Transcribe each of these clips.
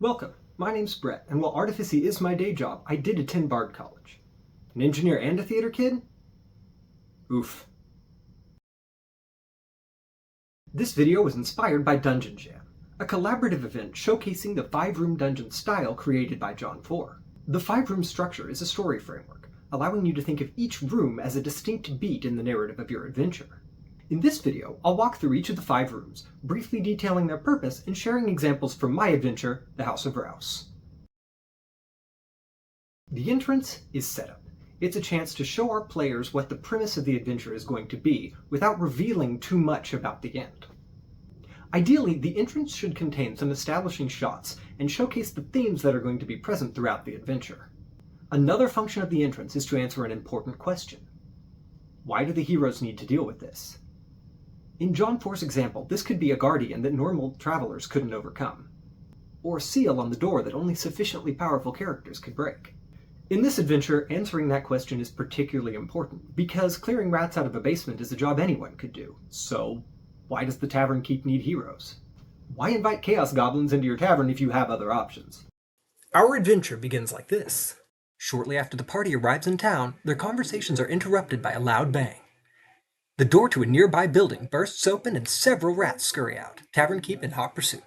Welcome, my name's Brett, and while artificy is my day job, I did attend Bard College. An engineer and a theater kid? Oof. This video was inspired by Dungeon Jam, a collaborative event showcasing the 5-room dungeon style created by Johnn Four. The 5-room structure is a story framework, allowing you to think of each room as a distinct beat in the narrative of your adventure. In this video, I'll walk through each of the 5 rooms, briefly detailing their purpose and sharing examples from my adventure, the House of R.O.U.S. The entrance is setup. It's a chance to show our players what the premise of the adventure is going to be, without revealing too much about the end. Ideally, the entrance should contain some establishing shots and showcase the themes that are going to be present throughout the adventure. Another function of the entrance is to answer an important question. Why do the heroes need to deal with this? In Johnn Four's example, this could be a guardian that normal travelers couldn't overcome, or a seal on the door that only sufficiently powerful characters could break. In this adventure, answering that question is particularly important, because clearing rats out of a basement is a job anyone could do. So, why does the tavern keep need heroes? Why invite chaos goblins into your tavern if you have other options? Our adventure begins like this. Shortly after the party arrives in town, their conversations are interrupted by a loud bang. The door to a nearby building bursts open and several rats scurry out, tavern keep in hot pursuit.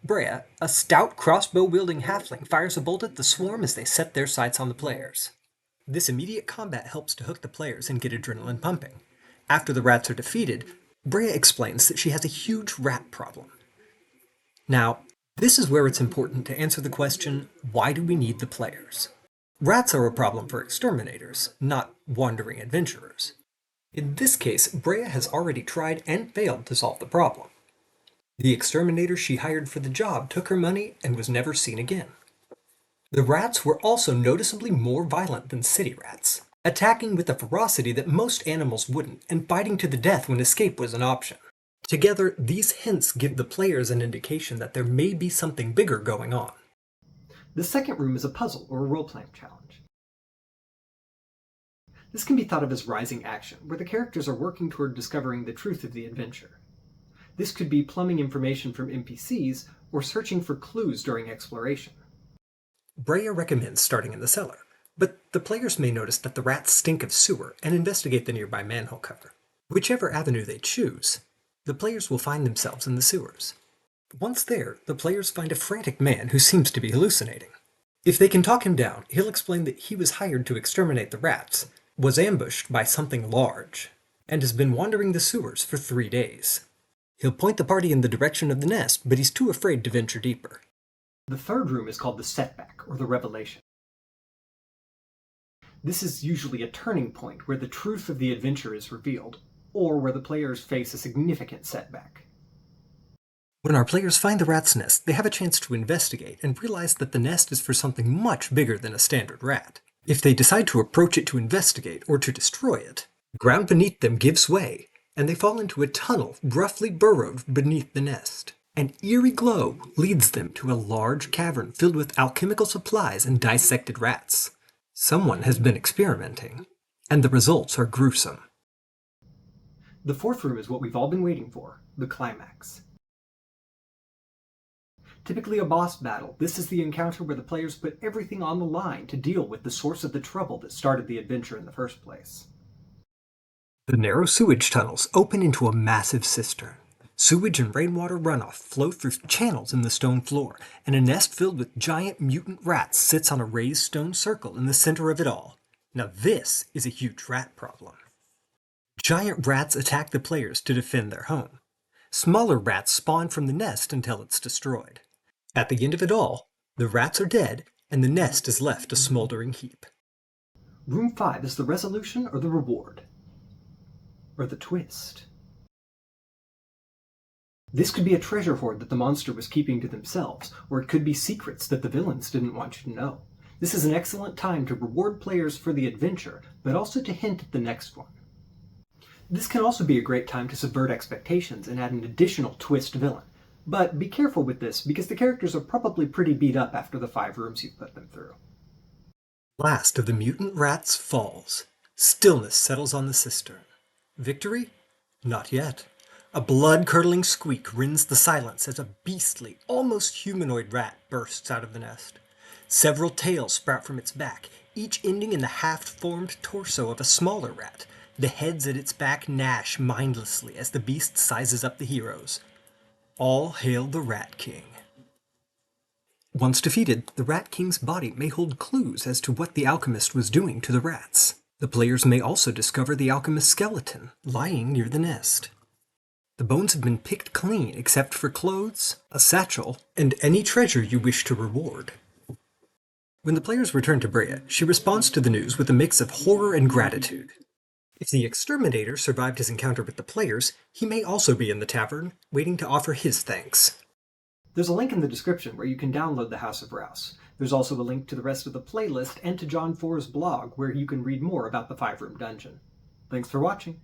Brea, a stout crossbow-wielding halfling, fires a bolt at the swarm as they set their sights on the players. This immediate combat helps to hook the players and get adrenaline pumping. After the rats are defeated, Brea explains that she has a huge rat problem. Now, this is where it's important to answer the question, why do we need the players? Rats are a problem for exterminators, not wandering adventurers. In this case, Brea has already tried and failed to solve the problem. The exterminator she hired for the job took her money and was never seen again. The rats were also noticeably more violent than city rats, attacking with a ferocity that most animals wouldn't, and fighting to the death when escape was an option. Together, these hints give the players an indication that there may be something bigger going on. The second room is a puzzle or a role-playing challenge. This can be thought of as rising action, where the characters are working toward discovering the truth of the adventure. This could be plumbing information from NPCs or searching for clues during exploration. Brea recommends starting in the cellar, but the players may notice that the rats stink of sewer and investigate the nearby manhole cover. Whichever avenue they choose, the players will find themselves in the sewers. Once there, the players find a frantic man who seems to be hallucinating. If they can talk him down, he'll explain that he was hired to exterminate the rats, was ambushed by something large, and has been wandering the sewers for 3 days. He'll point the party in the direction of the nest, but he's too afraid to venture deeper. The third room is called the setback, or the revelation. This is usually a turning point where the truth of the adventure is revealed, or where the players face a significant setback. When our players find the rat's nest, they have a chance to investigate and realize that the nest is for something much bigger than a standard rat. If they decide to approach it to investigate or to destroy it, the ground beneath them gives way, and they fall into a tunnel roughly burrowed beneath the nest. An eerie glow leads them to a large cavern filled with alchemical supplies and dissected rats. Someone has been experimenting, and the results are gruesome. The fourth room is what we've all been waiting for, the climax. Typically a boss battle, this is the encounter where the players put everything on the line to deal with the source of the trouble that started the adventure in the first place. The narrow sewage tunnels open into a massive cistern. Sewage and rainwater runoff flow through channels in the stone floor, and a nest filled with giant mutant rats sits on a raised stone circle in the center of it all. Now this is a huge rat problem. Giant rats attack the players to defend their home. Smaller rats spawn from the nest until it's destroyed. At the end of it all, the rats are dead, and the nest is left a smoldering heap. Room 5 is the resolution or the reward. Or the twist. This could be a treasure hoard that the monster was keeping to themselves, or it could be secrets that the villains didn't want you to know. This is an excellent time to reward players for the adventure, but also to hint at the next one. This can also be a great time to subvert expectations and add an additional twist villain. But be careful with this, because the characters are probably pretty beat up after the 5 rooms you've put them through. Last of the mutant rats falls. Stillness settles on the cistern. Victory? Not yet. A blood-curdling squeak rends the silence as a beastly, almost humanoid rat bursts out of the nest. Several tails sprout from its back, each ending in the half-formed torso of a smaller rat. The heads at its back gnash mindlessly as the beast sizes up the heroes. All hail the Rat King. Once defeated, the Rat King's body may hold clues as to what the alchemist was doing to the rats. The players may also discover the alchemist's skeleton, lying near the nest. The bones have been picked clean except for clothes, a satchel, and any treasure you wish to reward. When the players return to Brea, she responds to the news with a mix of horror and gratitude. If the exterminator survived his encounter with the players, he may also be in the tavern, waiting to offer his thanks. There's a link in the description where you can download the House of R.O.U.S. There's also a link to the rest of the playlist and to Johnn Four's blog where you can read more about the 5-room dungeon. Thanks for watching.